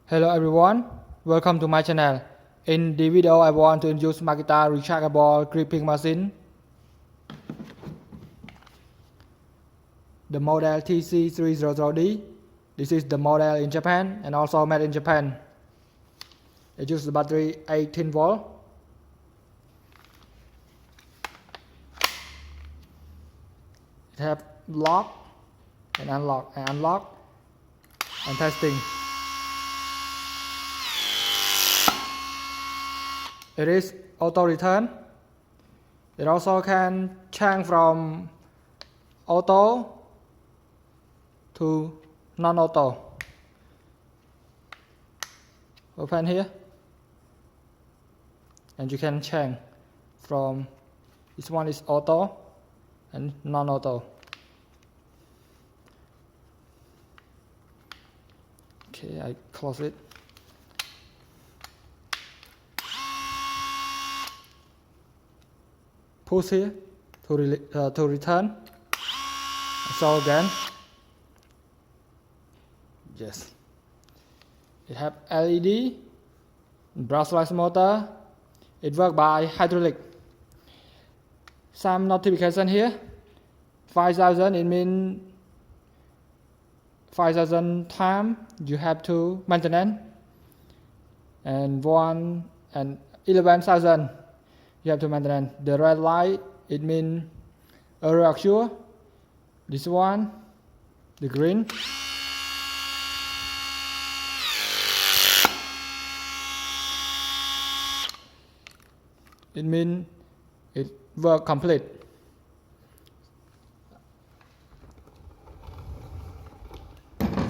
Hello everyone, welcome to my channel. In this video I want to introduce Makita rechargeable crimping machine. The model TC300D. This is the model in Japan and also made in Japan. It uses the battery 18 volt. It have lock and unlock and testing. It is auto return. It also can change from auto to non-auto. Open here and you can change from this one is auto and non-auto. Okay, I close it. Push here to return. So again, yes. It have LED, brushless motor. It works by hydraulic. Some notification here. 5,000. It means 5,000 times you have to maintain, and 11,000. You have to maintain. The red light, it means a reaction. This one, the green. It means it work complete.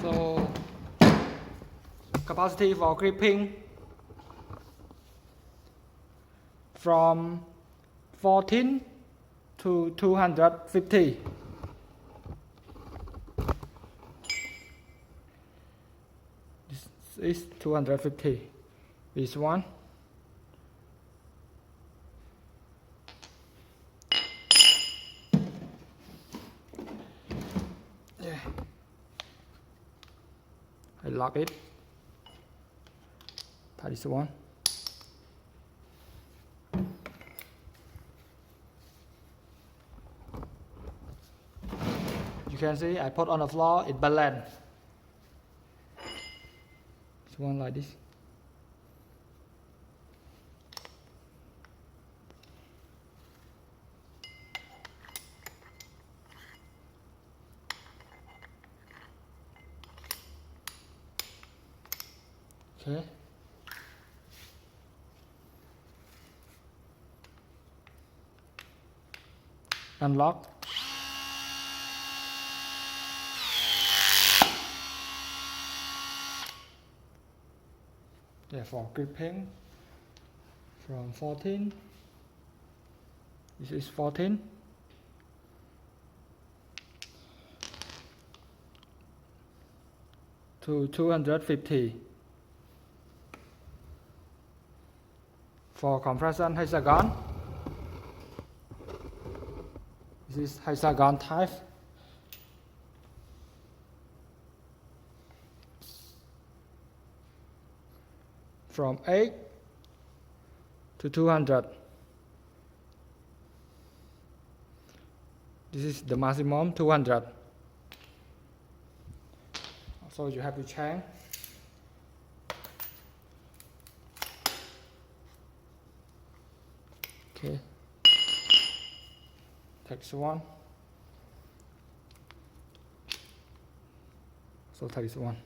So capacity for crimping from 14 to 250. This is 250. This one. Yeah. I lock it. That is the one. You can see I put on the floor, it balance. It's one like this. Okay. Unlock. For crimping from 14, this is 14 to 250. For compression hexagon, this is hexagon type. From 8 to 200. This is the maximum 200. So you have to change. Okay. Take this one. So take this one.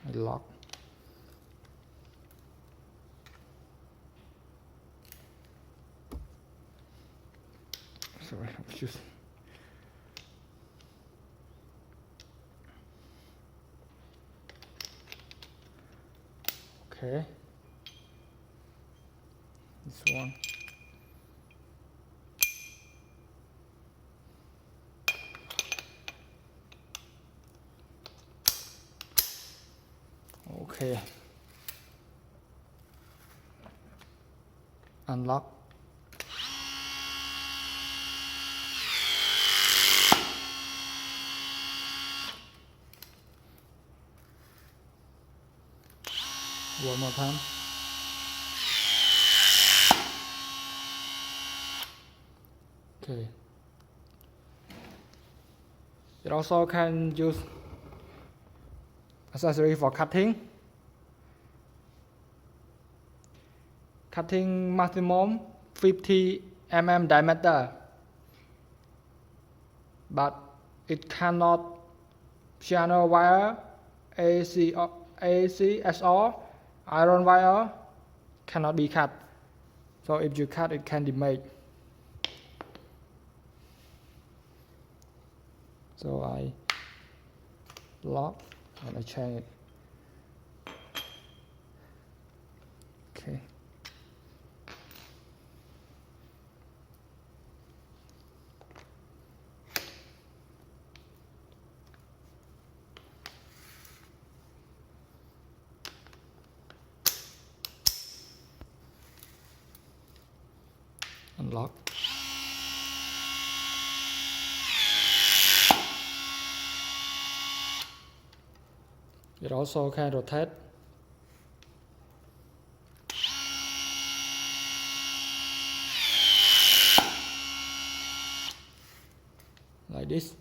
I lock. Sorry, I was just okay. This one. Okay. Unlock. One more time. Okay. It also can use accessory for cutting. Cutting maximum 50 mm diameter, but it cannot channel wire, ACSR, iron wire cannot be cut. So if you cut, it can damage. So I lock and I change it. Okay. Unlock. It also can rotate. Like this.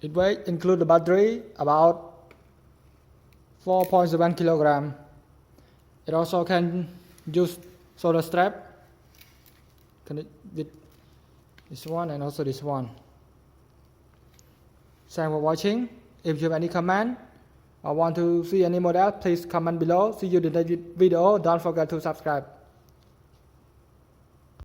It weight include the battery about 4.7 kilogram. It also can use shoulder strap. Connect with this one and also this one. Thanks for watching. If you have any comment or want to see any model, please comment below. See you in the next video. Don't forget to subscribe.